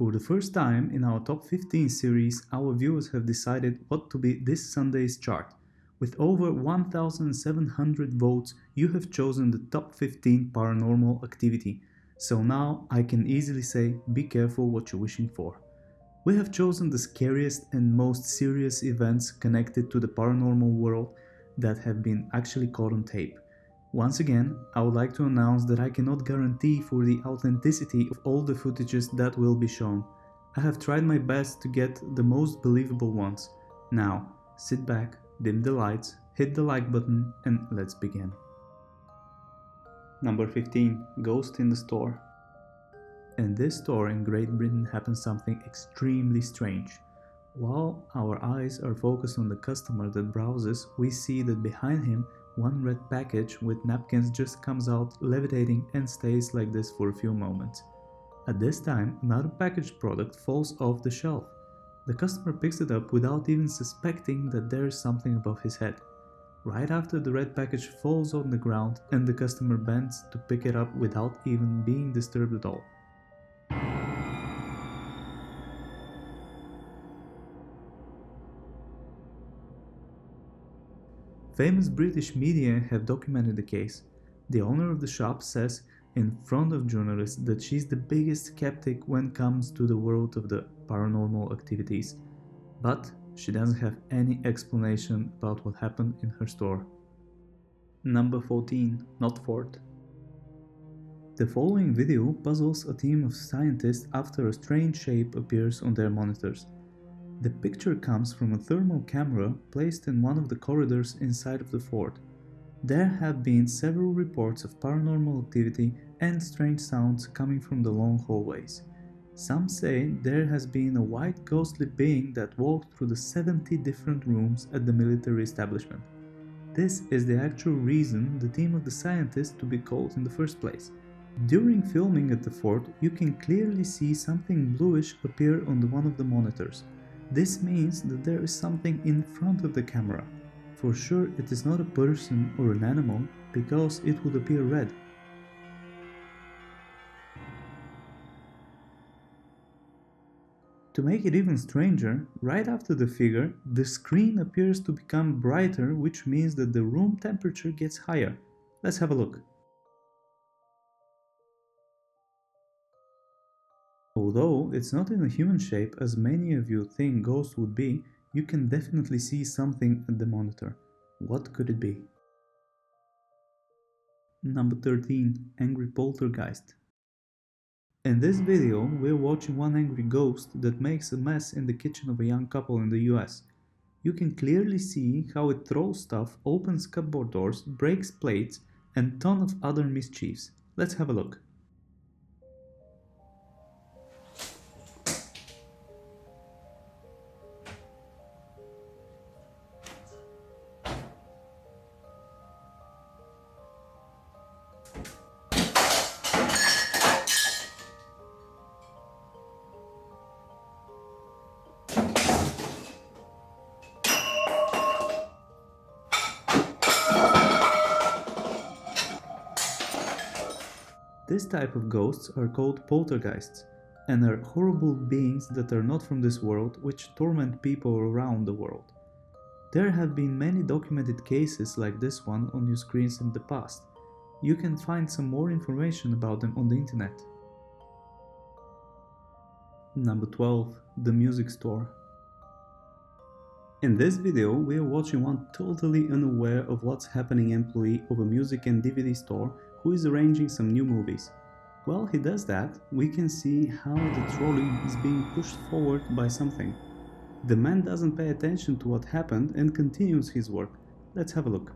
For the first time in our top 15 series, our viewers have decided what to be this Sunday's chart. With over 1,700 votes, you have chosen the top 15 paranormal activity. So now I can easily say, be careful what you're wishing for. We have chosen the scariest and most serious events connected to the paranormal world that have been actually caught on tape. Once again, I would like to announce that I cannot guarantee for the authenticity of all the footages that will be shown. I have tried my best to get the most believable ones. Now, sit back, dim the lights, hit the like button, and let's begin. Number 15. Ghost in the Store. In this store in Great Britain happens something extremely strange. While our eyes are focused on the customer that browses, we see that behind him one red package with napkins just comes out levitating and stays like this for a few moments. At this time, another packaged product falls off the shelf. The customer picks it up without even suspecting that there is something above his head. Right after the red package falls on the ground and the customer bends to pick it up without even being disturbed at all. Famous British media have documented the case. The owner of the shop says in front of journalists that she's the biggest skeptic when it comes to the world of the paranormal activities, but she doesn't have any explanation about what happened in her store. Number 14. Not Fort. The following video puzzles a team of scientists after a strange shape appears on their monitors. The picture comes from a thermal camera placed in one of the corridors inside of the fort. There have been several reports of paranormal activity and strange sounds coming from the long hallways. Some say there has been a white ghostly being that walked through the 70 different rooms at the military establishment. This is the actual reason the team of the scientists to be called in the first place. During filming at the fort, you can clearly see something bluish appear on one of the monitors. This means that there is something in front of the camera. For sure it is not a person or an animal, because it would appear red. To make it even stranger, right after the figure, the screen appears to become brighter, which means that the room temperature gets higher. Let's have a look. Although it's not in a human shape as many of you think ghosts would be, you can definitely see something at the monitor. What could it be? Number 13. Angry Poltergeist. In this video, we're watching one angry ghost that makes a mess in the kitchen of a young couple in the US. You can clearly see how it throws stuff, opens cupboard doors, breaks plates, and ton of other mischiefs. Let's have a look. This type of ghosts are called poltergeists, and are horrible beings that are not from this world which torment people around the world. There have been many documented cases like this one on your screens in the past. You can find some more information about them on the internet. Number 12. The Music Store. In this video, we are watching one totally unaware of what's happening employee of a music and DVD store who is arranging some new movies. While he does that, we can see how the trolley is being pushed forward by something. The man doesn't pay attention to what happened and continues his work. Let's have a look.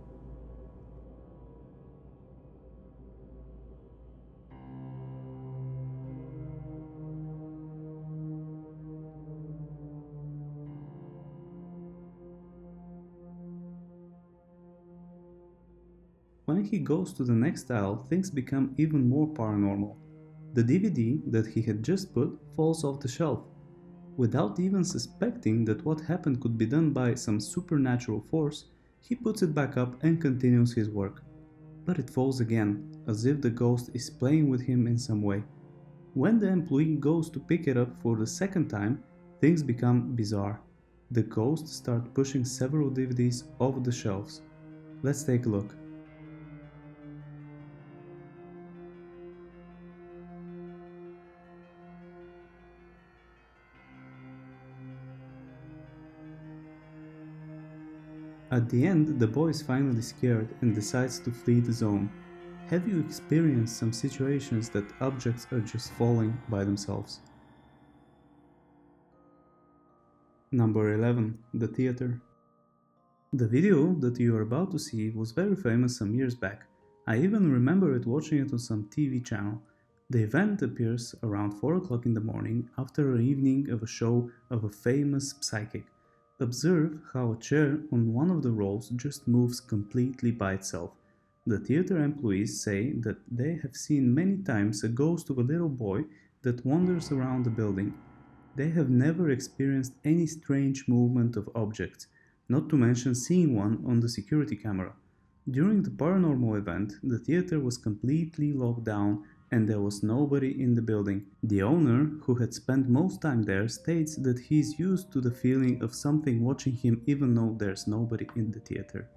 When he goes to the next aisle, things become even more paranormal. The DVD that he had just put falls off the shelf. Without even suspecting that what happened could be done by some supernatural force, he puts it back up and continues his work. But it falls again, as if the ghost is playing with him in some way. When the employee goes to pick it up for the second time, things become bizarre. The ghosts start pushing several DVDs off the shelves. Let's take a look. At the end, the boy is finally scared and decides to flee the zone. Have you experienced some situations that objects are just falling by themselves? Number 11. The theater. The video that you are about to see was very famous some years back. I even remember watching it on some TV channel. The event appears around 4 o'clock in the morning after an evening of a show of a famous psychic. Observe how a chair on one of the rolls just moves completely by itself. The theater employees say that they have seen many times a ghost of a little boy that wanders around the building. They have never experienced any strange movement of objects, not to mention seeing one on the security camera. During the paranormal event, the theater was completely locked down and there was nobody in the building. The owner, who had spent most time there, states that he is used to the feeling of something watching him even though there's nobody in the theater.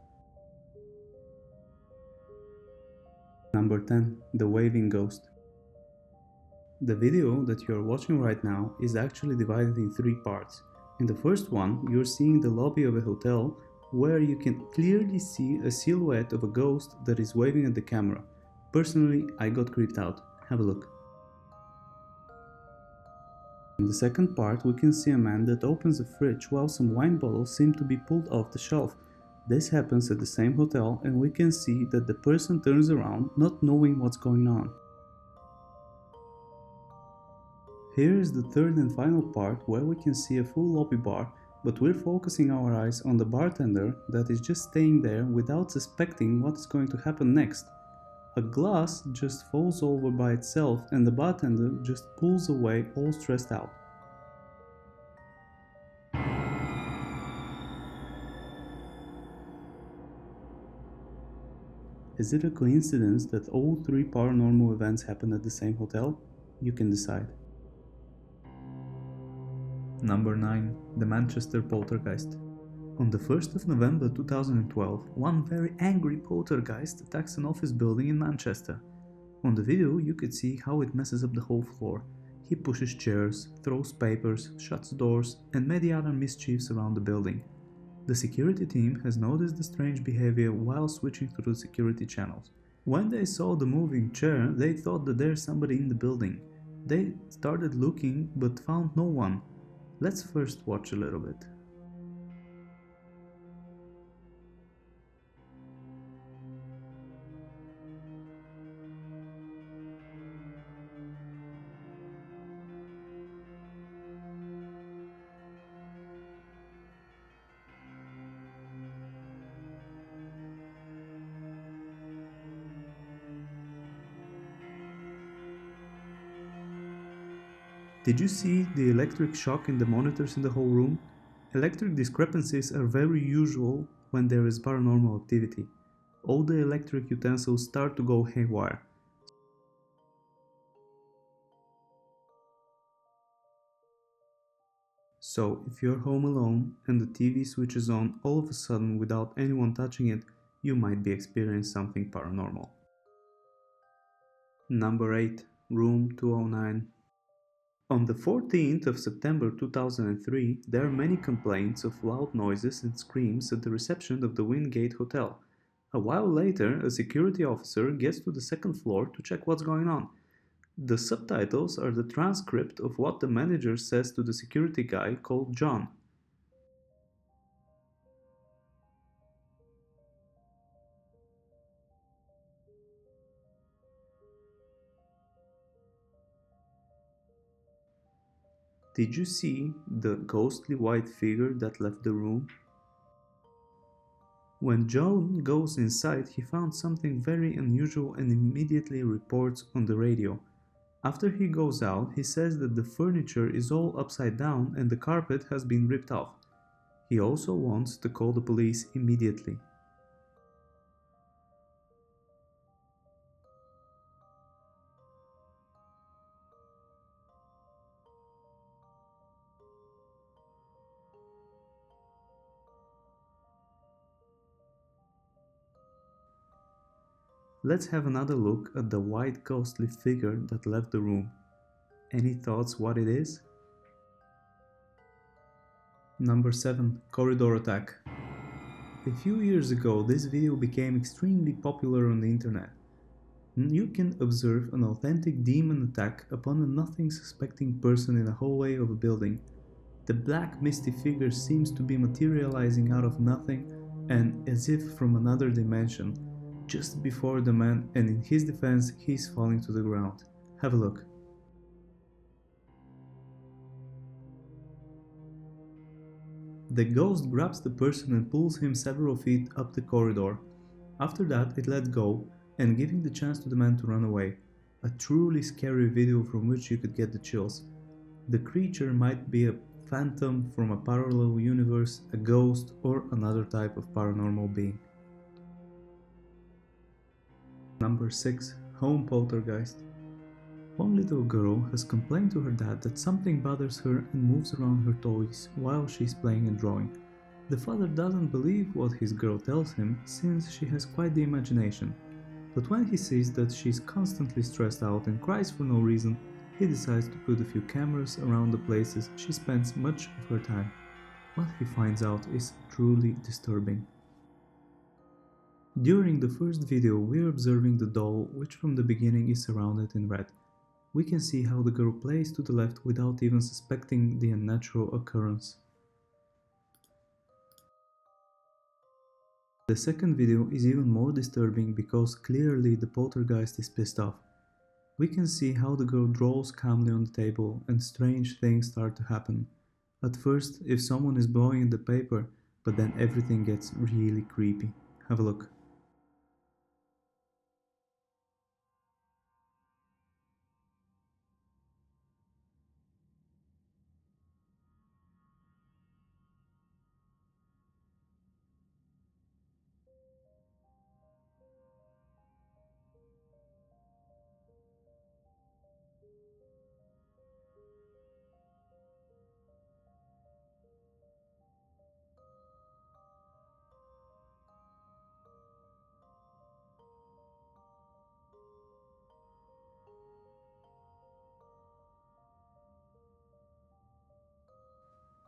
Number 10. The Waving Ghost. The video that you are watching right now is actually divided in 3 parts. In the first one, you're seeing the lobby of a hotel where you can clearly see a silhouette of a ghost that is waving at the camera. Personally, I got creeped out. Have a look. In the second part, we can see a man that opens a fridge while some wine bottles seem to be pulled off the shelf. This happens at the same hotel and we can see that the person turns around not knowing what's going on. Here is the third and final part where we can see a full lobby bar, but we're focusing our eyes on the bartender that is just staying there without suspecting what is going to happen next. A glass just falls over by itself and the bartender just pulls away all stressed out. Is it a coincidence that all 3 paranormal events happen at the same hotel? You can decide. Number 9. The Manchester Poltergeist. On the 1st of November 2012, one very angry poltergeist attacks an office building in Manchester. On the video, you could see how it messes up the whole floor. He pushes chairs, throws papers, shuts doors, and many other mischiefs around the building. The security team has noticed the strange behavior while switching through the security channels. When they saw the moving chair, they thought that there's somebody in the building. They started looking but found no one. Let's first watch a little bit. Did you see the electric shock in the monitors in the whole room? Electric discrepancies are very usual when there is paranormal activity. All the electric utensils start to go haywire. So, if you're home alone and the TV switches on all of a sudden without anyone touching it, you might be experiencing something paranormal. Number 8. Room 209. On the 14th of September 2003, there are many complaints of loud noises and screams at the reception of the Wingate Hotel. A while later, a security officer gets to the second floor to check what's going on. The subtitles are the transcript of what the manager says to the security guy called John. Did you see the ghostly white figure that left the room? When John goes inside, he found something very unusual and immediately reports on the radio. After he goes out, he says that the furniture is all upside down and the carpet has been ripped off. He also wants to call the police immediately. Let's have another look at the white ghostly figure that left the room. Any thoughts what it is? Number 7. Corridor Attack. A few years ago, this video became extremely popular on the internet. You can observe an authentic demon attack upon a nothing suspecting person in a hallway of a building. The black misty figure seems to be materializing out of nothing and as if from another dimension, just before the man, and in his defense he's falling to the ground. Have a look. The ghost grabs the person and pulls him several feet up the corridor. After that it lets go and giving the chance to the man to run away. A truly scary video from which you could get the chills. The creature might be a phantom from a parallel universe, a ghost, or another type of paranormal being. Number 6. Home Poltergeist. One little girl has complained to her dad that something bothers her and moves around her toys while she's playing and drawing. The father doesn't believe what his girl tells him since she has quite the imagination. But when he sees that she's constantly stressed out and cries for no reason, he decides to put a few cameras around the places she spends much of her time. What he finds out is truly disturbing. During the first video, we're observing the doll, which from the beginning is surrounded in red. We can see how the girl plays to the left without even suspecting the unnatural occurrence. The second video is even more disturbing because clearly the poltergeist is pissed off. We can see how the girl draws calmly on the table and strange things start to happen. At first, if someone is blowing in the paper, but then everything gets really creepy. Have a look.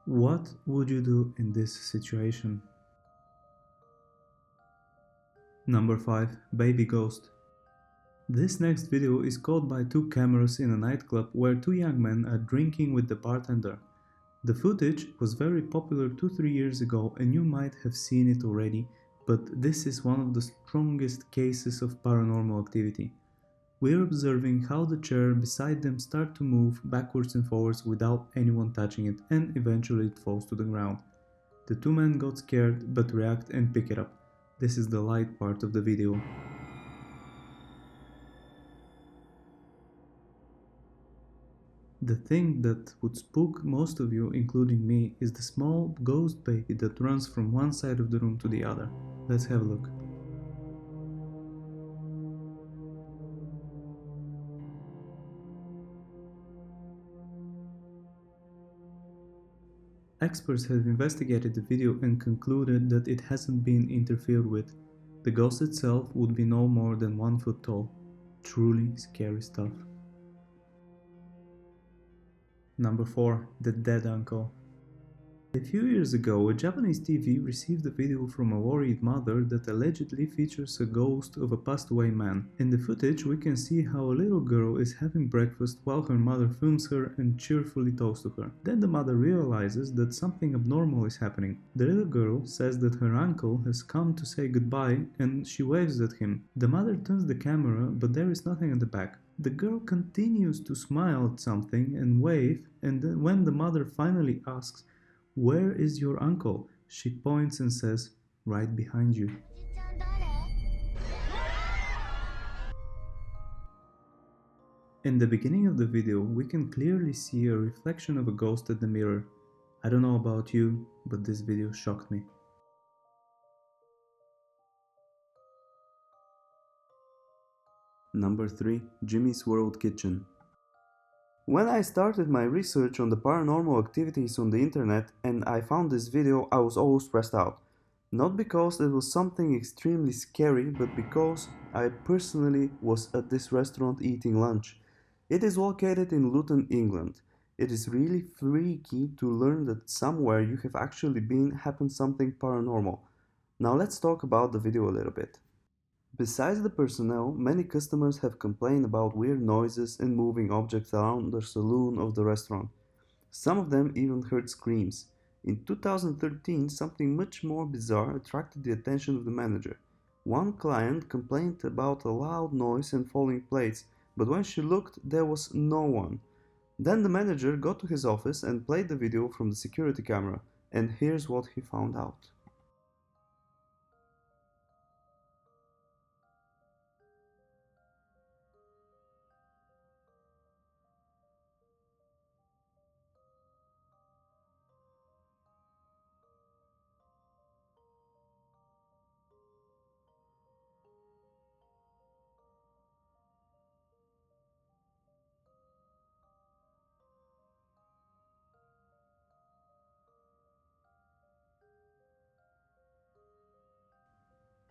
What would you do in this situation? Number 5. Baby Ghost. This next video is caught by two cameras in a nightclub where two young men are drinking with the bartender. The footage was very popular 2-3 years ago and you might have seen it already, but this is one of the strongest cases of paranormal activity. We're observing how the chair beside them starts to move backwards and forwards without anyone touching it, and eventually it falls to the ground. The two men got scared but react and pick it up. This is the light part of the video. The thing that would spook most of you, including me, is the small ghost baby that runs from one side of the room to the other. Let's have a look. Experts have investigated the video and concluded that it hasn't been interfered with. The ghost itself would be no more than 1 foot tall. Truly scary stuff. Number 4. The Dead Uncle. A few years ago, a Japanese TV received a video from a worried mother that allegedly features a ghost of a passed away man. In the footage, we can see how a little girl is having breakfast while her mother films her and cheerfully talks to her. Then the mother realizes that something abnormal is happening. The little girl says that her uncle has come to say goodbye and she waves at him. The mother turns the camera, but there is nothing at the back. The girl continues to smile at something and wave, and then when the mother finally asks, "Where is your uncle?" she points and says, "Right behind you." In the beginning of the video, we can clearly see a reflection of a ghost at the mirror. I don't know about you, but this video shocked me. Number 3. Jimmy's World Kitchen. When I started my research on the paranormal activities on the internet and I found this video, I was all stressed out. Not because it was something extremely scary, but because I personally was at this restaurant eating lunch. It is located in Luton, England. It is really freaky to learn that somewhere you have actually been happened something paranormal. Now let's talk about the video a little bit. Besides the personnel, many customers have complained about weird noises and moving objects around the saloon of the restaurant. Some of them even heard screams. In 2013, something much more bizarre attracted the attention of the manager. One client complained about a loud noise and falling plates, but when she looked, there was no one. Then the manager got to his office and played the video from the security camera, and here's what he found out.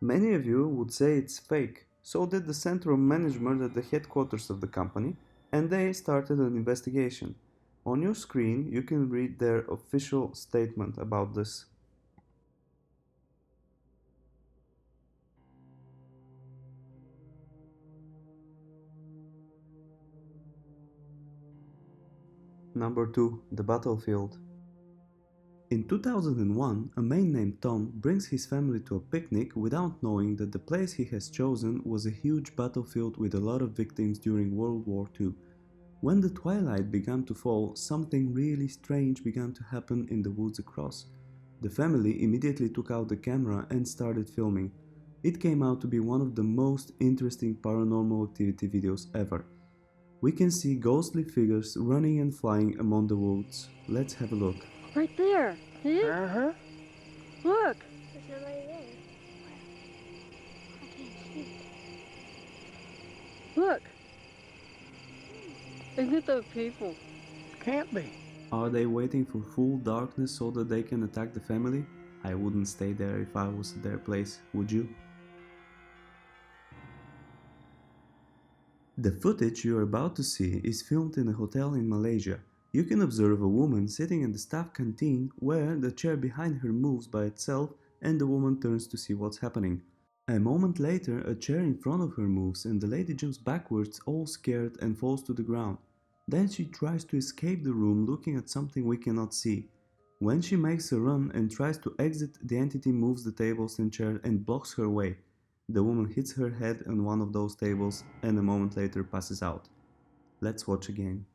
Many of you would say it's fake, so did the central management at the headquarters of the company, and they started an investigation. On your screen, you can read their official statement about this. Number 2. The Battlefield. In 2001, a man named Tom brings his family to a picnic without knowing that the place he has chosen was a huge battlefield with a lot of victims during World War II. When the twilight began to fall, something really strange began to happen in the woods across. The family immediately took out the camera and started filming. It came out to be one of the most interesting paranormal activity videos ever. We can see ghostly figures running and flying among the woods. Let's have a look. Right there. See it? Uh-huh. Look. There's nobody there. I can't see. Look. Isn't it those people? Can't be. Are they waiting for full darkness so that they can attack the family? I wouldn't stay there if I was at their place, would you? The footage you are about to see is filmed in a hotel in Malaysia. You can observe a woman sitting in the staff canteen where the chair behind her moves by itself and the woman turns to see what's happening. A moment later, a chair in front of her moves and the lady jumps backwards all scared and falls to the ground. Then she tries to escape the room looking at something we cannot see. When she makes a run and tries to exit, the entity moves the tables and chair and blocks her way. The woman hits her head on one of those tables and a moment later passes out. Let's watch again.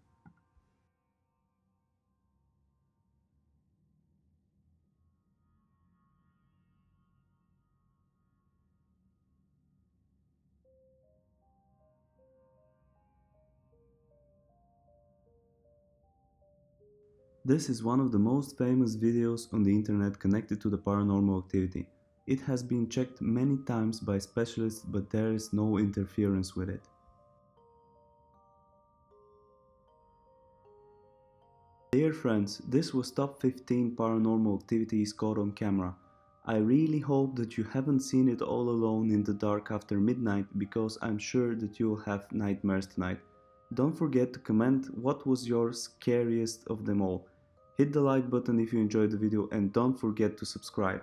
This is one of the most famous videos on the internet connected to the paranormal activity. It has been checked many times by specialists, but there is no interference with it. Dear friends, this was top 15 paranormal activities caught on camera. I really hope that you haven't seen it all alone in the dark after midnight, because I'm sure that you'll have nightmares tonight. Don't forget to comment what was your scariest of them all. Hit the like button if you enjoyed the video and don't forget to subscribe.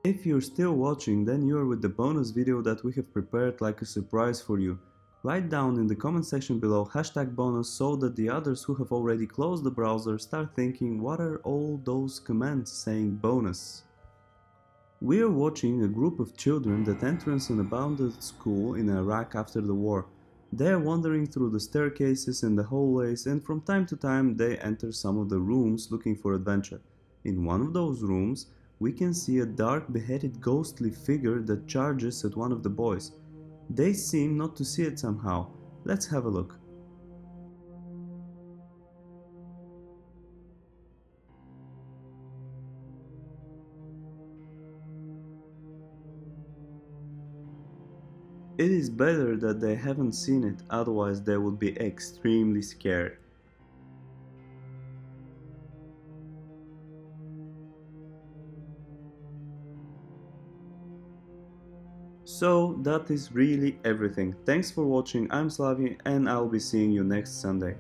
If you're still watching, then you're with the bonus video that we have prepared like a surprise for you. Write down in the comment section below #bonus so that the others who have already closed the browser start thinking, what are all those comments saying bonus? We are watching a group of children that enters an abandoned school in Iraq after the war. They are wandering through the staircases and the hallways, and from time to time they enter some of the rooms looking for adventure. In one of those rooms, we can see a dark beheaded ghostly figure that charges at one of the boys. They seem not to see it somehow. Let's have a look. It is better that they haven't seen it, otherwise they would be extremely scared. So that is really everything. Thanks for watching. I'm Slavi and I'll be seeing you next Sunday.